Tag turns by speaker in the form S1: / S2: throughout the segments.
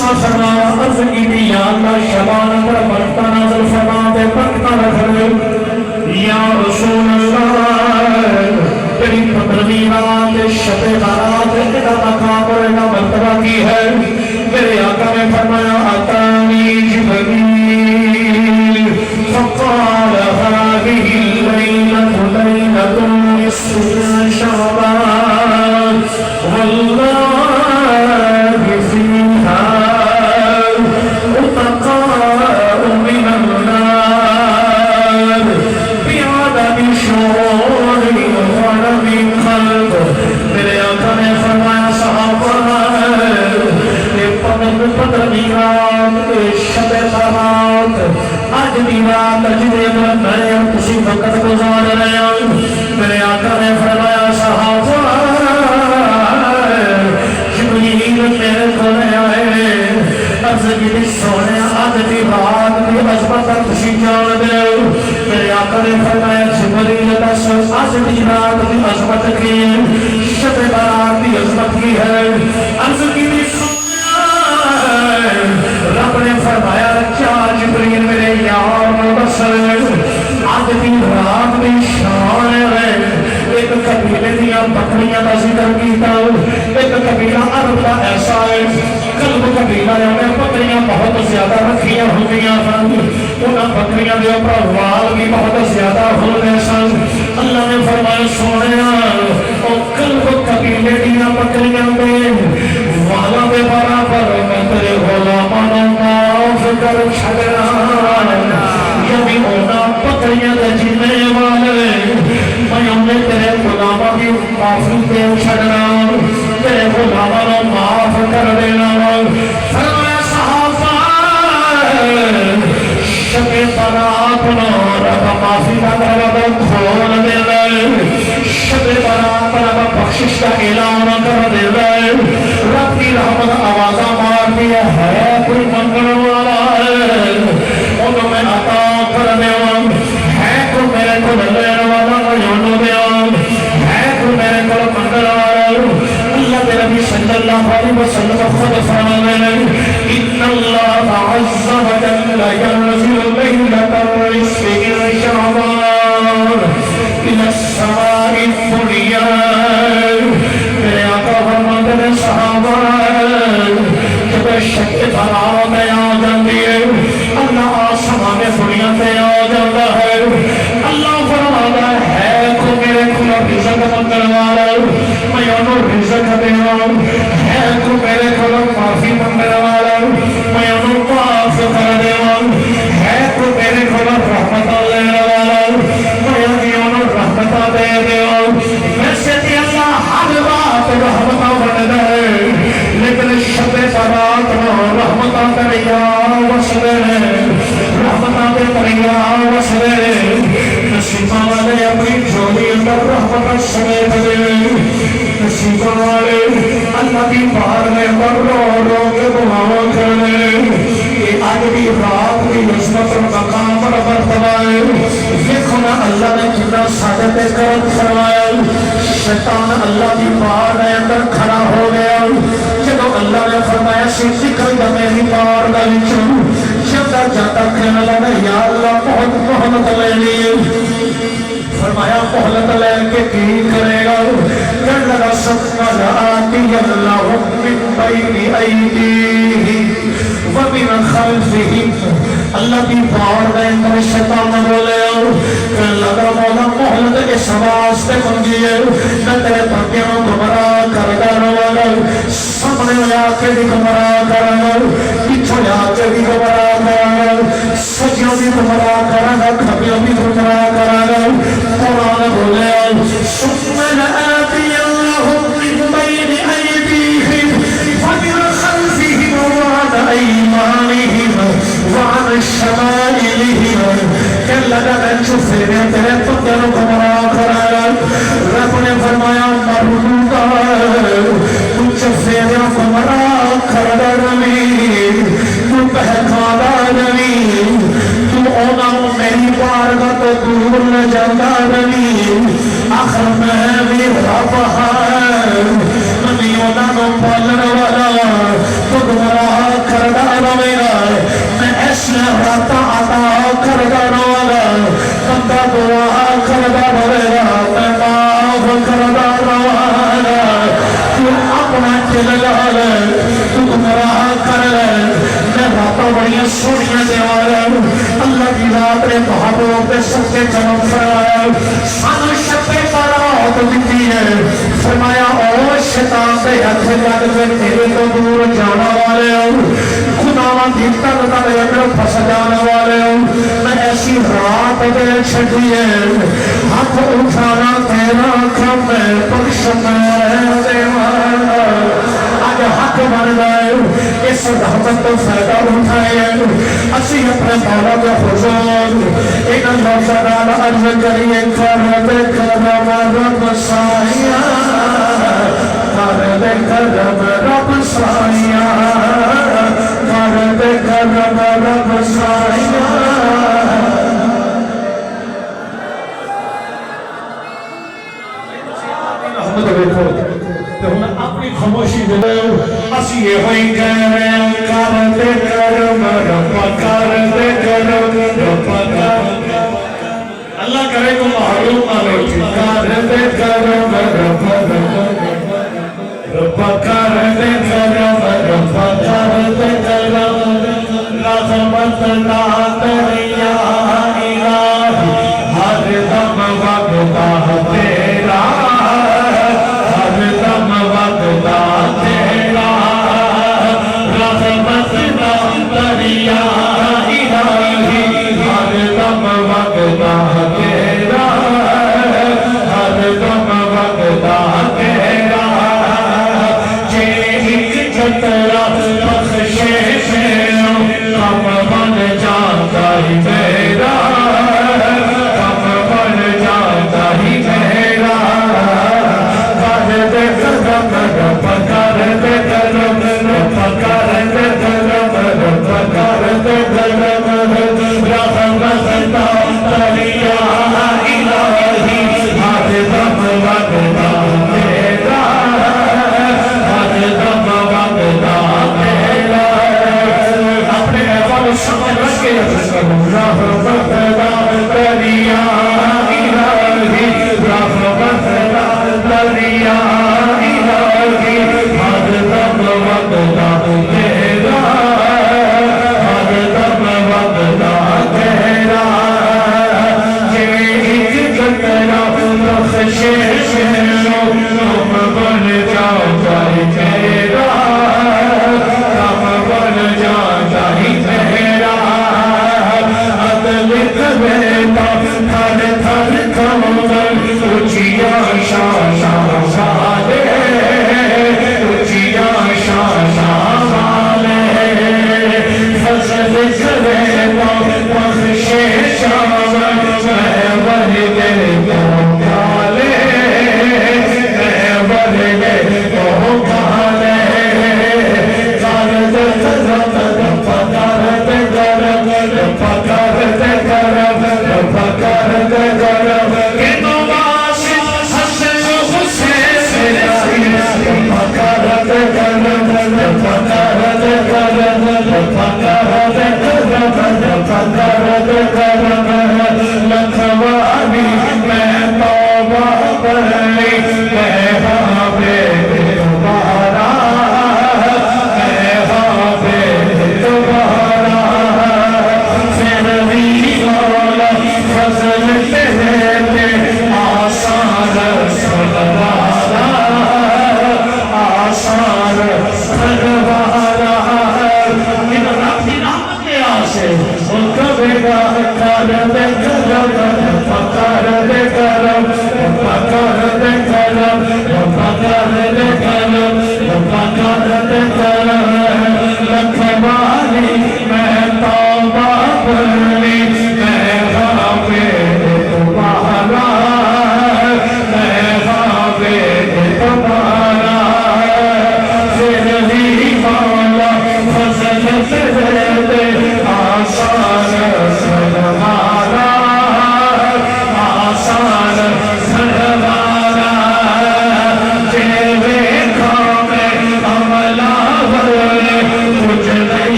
S1: فرمایا عرض کی بھی یا اللہ شبان پر برکتہ نازل فرما دے برکتہ رکھ یا رسول اللہ تیری 15ویں رات شب برات کا مقام اور کا مرتبہ کی ہے میرے آقا نے فرمایا اتانی جبریل فقال هذه الليلة ليلة نصف من شعبان والله وقت گزار رہے ہیں میرے آقا نے فرمایا صحابہ جبریل میرے کو لے آئے عرض کی سونے آج کی رات کی عظمت خوشی جان دے میرے آقا نے فرمایا جبریل دس آج کی رات کی عظمت کی شب برات کی عظمت کی ہے عرض کی رب نے فرمایا کیا جبریل میرے یار مبصر آج کی رات میں شان ہے ایک قبیلے دیا بکریاں کا ذکر کیتا ایک قبیلہ عرب کا ایسا ہے قلب قبیلہ میں بکریاں بہت زیادہ رکھیاں ہوگیاں انہاں بکریاں دے اوپر وال بھی بہت زیادہ ہو گئے سن اللہ نے فرمایا سونے او قلب قبیلے دیا بکریاں دے والا دے برابر میں تیرے غلامانوں معاف کر چھڑنا یعنی اونا بکریاں دے جینے والے میں انہیں تیرے غلامہ کی معافی دے چھڑنا تیرے غلامانوں معاف کر دینا فرمایا صحابہ شب برات رب معافی کا دروازہ کھول دے شب برات رب بخشش کا اعلان کر دے رب کی رحمت آوازہ مار دیا ہے کوئی منگل والا ہے انہوں میں عطا کر دے ہے تو میرے کو لگنے والا یونو دے ہے تو میرے کو منگل والا اللہ کے نبی صلی اللہ علیہ وسلم خود فرمانے ان اللہ عز و جل ينزل ليلة النصف من شعبان الى السماء الدنيا میرے آقا فرماتے ہیں صحابہ جب شک برات میں آ جاتی ہے اللہ آسمان دنیا پہ آ جاتا ہے اللہ فرماتا ہے تو میرے کو رزق منگل والا میں انہوں رزق دے رہا ہوں ہے تو میرے کو معافی منگل والا میں انہوں معاف کر دے رہا ہوں ہے تو میرے کو رحمت لینے والا میں انہوں رحمت دے دے رہا ہوں ویسے بھی اللہ ہر بات رحمت بن دے لیکن شب برات رحمت دریا وسلے رحمت دریا وسلے نصیبہ والے اپنی جھولی اندر رحمت سمیت دے نصیبہ والے اللہ کی بار میں اندر رو رو کے دعا کرنے یہ آج بھی رات کی عظمت اور مقام پر مرتبہ ہے دیکھو نا اللہ نے کتنا سعادت کرم فرمایا شیطان اللہ کی بار میں اندر کھڑا ہو گیا جب اللہ نے فرمایا سکھل دا میری بار دا لچوں جب جاتا کہنے لگا یا اللہ بہت محمد لینی فرمایا محلت لے کے کی کرے گا کہنے لگا سکتا آتی اللہ من بین ایدیہ ومن خلفہ اللہ کی بار میں اندر شیطان بولے کہنے لگا مولا محلت اس واسطے منگی ہے میں تیرے بھگیوں گمراہ کر دانا والا سامنے آ کے بھی گمراہ کرنا پیچھے آ کے بھی گمراہ کرنا سجیوں بھی گمراہ کرنا کھبیوں بھی گمراہ کرنا قرآن بولے ثم لآتی اللہم من بین ایدیہم ومن خلفہم وعن ایمانہم وعن شمائلہم کہ لگا میں چھفے میں تیرے پتر گمراہ کرنا رب نے فرمایا مرمودا کچھ فیریا گمراہ کردہ نمی تو بہکادا نمی تو اونا میری بارگاہ تو دور نہ جاتا نمی آخر میں بھی رب ہے نمی اونا نو پالن والا تو گمراہ راتا آتا کردہ روگا بندہ دعا کردہ روگا میں معاف کردہ روگا تو اپنا دل لے تو گمراہ کر لے میں راتا بڑی سوڑیاں دیوارا اللہ کی رات نے محبوب پہ سب کے جنم فرمایا سانو شب برات دیتی ہے فرمایا او شیطان دے ہتھ لگ کے تیرے تو دور جانا والے ہو خداواں دی تن تن اندر پھس جانے والے ہو میں ایسی رات دے چھڈی ہے ہاتھ اٹھانا تیرا کم ہے بخش میں دیوانا آج ہاتھ بن گئے اس رحمت تو فائدہ اٹھائے اسی اپنے مولا کے حضور ایک لفظ نال عرض کریے کرم کرم رب سایہ کرم کرم رب سایہ کرم کرم رب سایہ رحمت دیکھو تو ہم اپنی خاموشی دے اسی یہ ہوئی کہہ رہے ہیں کرم کرم رب کرم کرم رب کرم اللہ کرے کو محروم نہ لوٹی کرم کرم رب رب کرم کرم رب کرم کرم رحمت لا دریا الہی ہر دم وقتہ تیرا ہر دم وقتہ تیرا رحمت لا دریا الہی ہر دم وقتہ تیرا ہر دم وقتہ تیرا جے ایک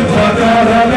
S1: فكرت